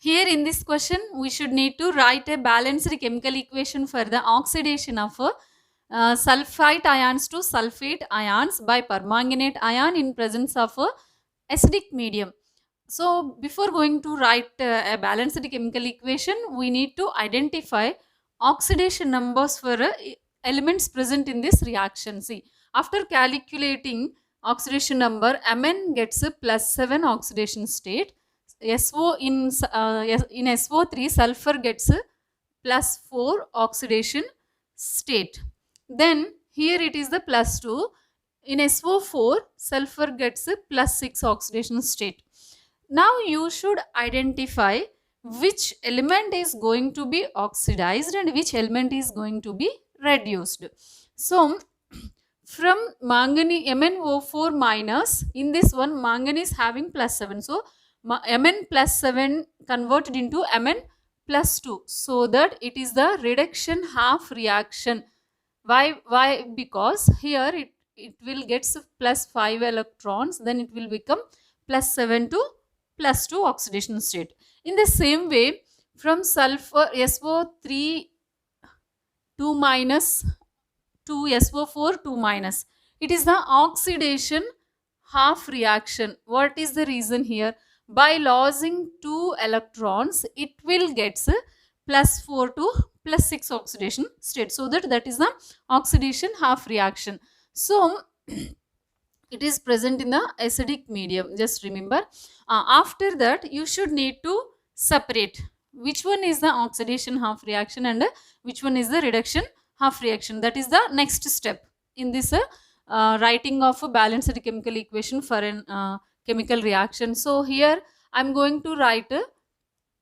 Here in this question, we should need to write a balanced chemical equation for the oxidation of sulphite ions to sulphate ions by permanganate ion in presence of acidic medium. So before going to write a balanced chemical equation, we need to identify oxidation numbers for elements present in this reaction. See, after calculating oxidation number, Mn gets a +7 oxidation state. SO in SO3 sulfur gets a +4 oxidation state. Then here it is the +2. In SO4 sulfur gets a +6 oxidation state. Now you should identify which element is going to be oxidized and which element is going to be reduced. So from manganese MnO4 minus, in this one manganese having +7. So Mn +7 converted into Mn +2, so that it is the reduction half reaction. Why? Because here it will get +5 electrons, then it will become +7 to +2 oxidation state. In the same way, from sulfur SO3 2 minus to SO4 2 minus, it is the oxidation half reaction. What is the reason here? By losing 2 electrons, it will get +4 to +6 oxidation state. So that is the oxidation half reaction. So it is present in the acidic medium. Just remember. After that, you should need to separate which one is the oxidation half reaction and which one is the reduction half reaction. That is the next step in this writing of a balanced chemical equation for an chemical reaction. So here I am going to write a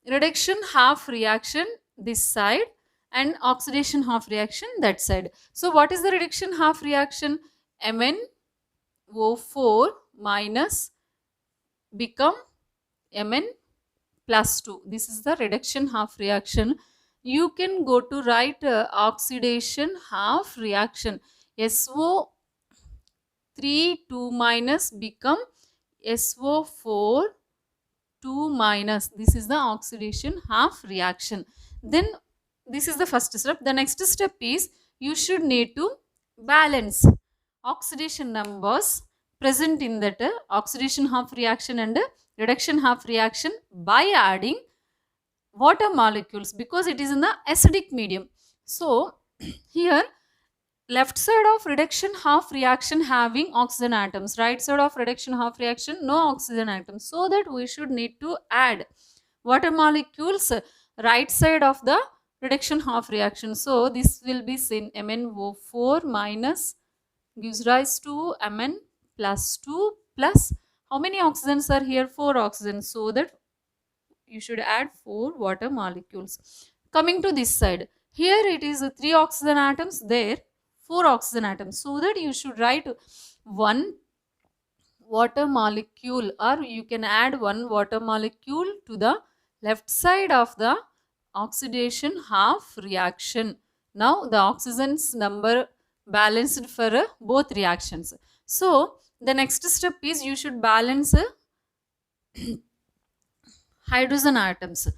reduction half reaction this side and oxidation half reaction that side. So what is the reduction half reaction? MnO4 minus become Mn +2. This is the reduction half reaction. You can go to write oxidation half reaction. SO3 2 minus become SO4 2 minus. This is the oxidation half reaction. Then this is the first step. The next step is you should need to balance oxidation numbers present in that oxidation half reaction and reduction half reaction by adding water molecules, because it is in the acidic medium. So here left side of reduction half reaction having oxygen atoms, right side of reduction half reaction no oxygen atoms, so that we should need to add water molecules right side of the reduction half reaction. So this will be seen MnO4 minus gives rise to Mn +2 plus how many oxygens are here? 4 oxygens, so that you should add 4 water molecules. Coming to this side, here it is 3 oxygen atoms, there 4 oxygen atoms, so that you should write 1 water molecule, or you can add 1 water molecule to the left side of the oxidation half reaction. Now the oxygens number balanced for both reactions. So the next step is you should balance hydrogen atoms.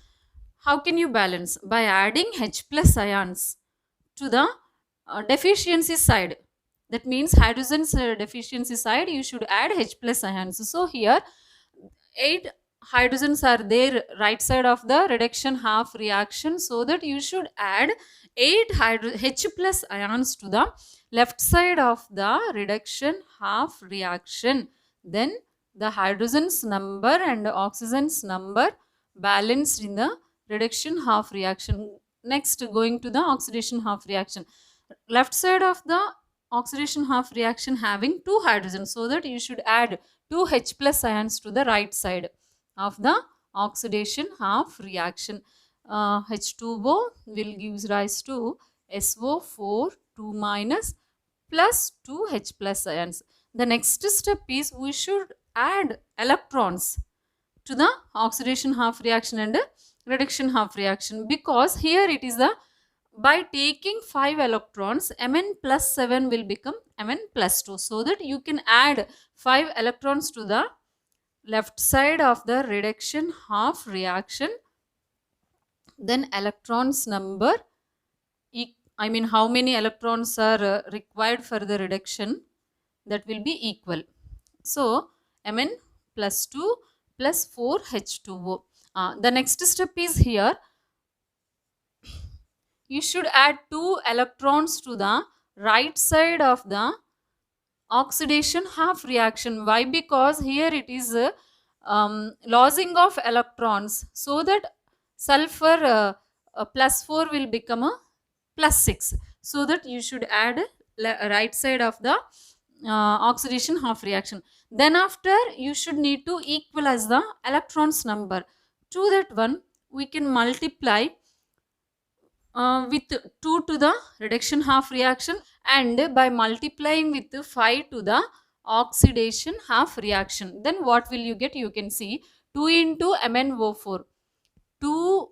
How can you balance? By adding H plus ions to the deficiency side. That means hydrogen's deficiency side, you should add H plus ions. So here 8 hydrogens are there right side of the reduction half reaction, so that you should add 8 H plus ions to the left side of the reduction half reaction. Then the hydrogens number and oxygens number balanced in the reduction half reaction. Next, going to the oxidation half reaction. Left side of the oxidation half reaction having 2 hydrogens, so that you should add 2 H plus ions to the right side of the oxidation half reaction. H2O will give rise to SO4 2 minus plus 2 H plus ions. The next step is we should add electrons to the oxidation half reaction and reduction half reaction, because here it is the by taking 5 electrons, Mn +7 will become Mn +2, so that you can add 5 electrons to the left side of the reduction half reaction then electrons number, I mean how many electrons are required for the reduction, that will be equal. So Mn plus 2 plus 4 H2O. The next step is here, you should add 2 electrons to the right side of the oxidation half reaction. Why? Because here it is losing of electrons, so that sulfur plus 4 will become a plus 6, so that you should add right side of the oxidation half reaction. Then after, you should need to equalize the electrons number. To that one, we can multiply with 2 to the reduction half reaction, and by multiplying with 5 to the oxidation half reaction, then what will you get? You can see 2 into MnO4, 2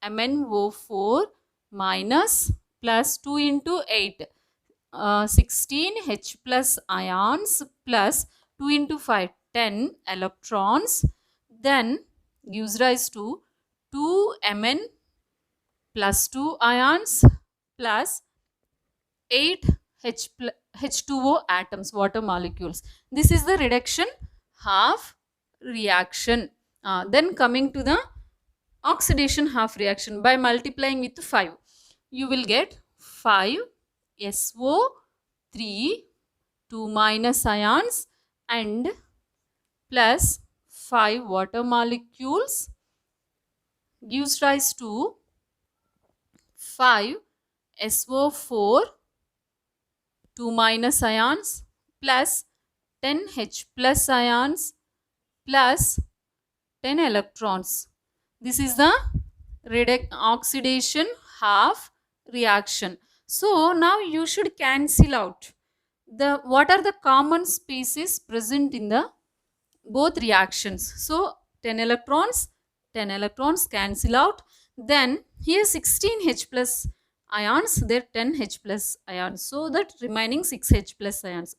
MnO4 minus plus 2 into 8, 16 H plus ions plus 2 into 5, 10 electrons, then gives rise to 2 Mn plus 2 ions plus 8 H2O atoms, water molecules. This is the reduction half reaction. Then coming to the oxidation half reaction, by multiplying with 5, you will get 5 SO3, 2 minus ions, and plus 5 water molecules gives rise to 5 SO4, 2 minus ions plus 10 H plus ions plus 10 electrons. This is the oxidation half reaction. So now you should cancel out what are the common species present in the both reactions. So 10 electrons cancel out. Then here 16 H plus ions, there 10 H plus ions, so that remaining 6 H plus ions.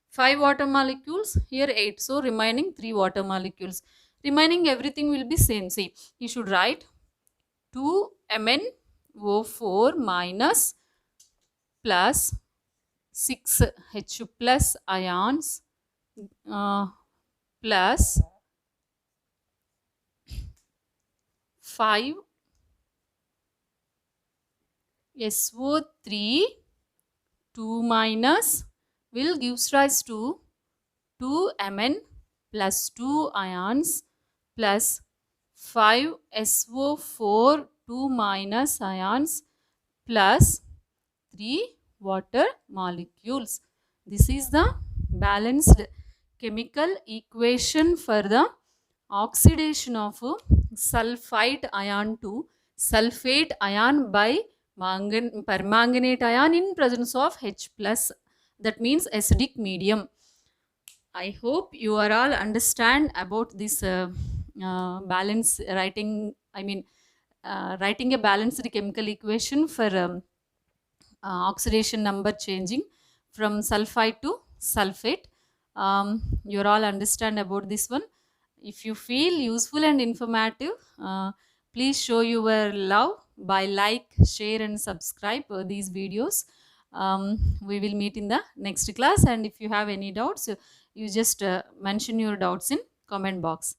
5 water molecules, here 8, so remaining 3 water molecules. Remaining everything will be same. See, you should write 2 MnO4 minus plus 6 H plus ions plus 5 SO3, 2 minus will gives rise to 2 Mn plus 2 ions plus 5 SO4, 2 minus ions plus 3 water molecules. This is the balanced chemical equation for the oxidation of sulphite ion to sulphate ion by permanganate ion in presence of H plus, that means acidic medium. I hope you are all understand about this balance writing, writing a balanced chemical equation for oxidation number changing from sulphite to sulphate. You all understand about this one. If you feel useful and informative, please show your love by like, share and subscribe these videos. We will meet in the next class, and if you have any doubts, you just mention your doubts in comment box.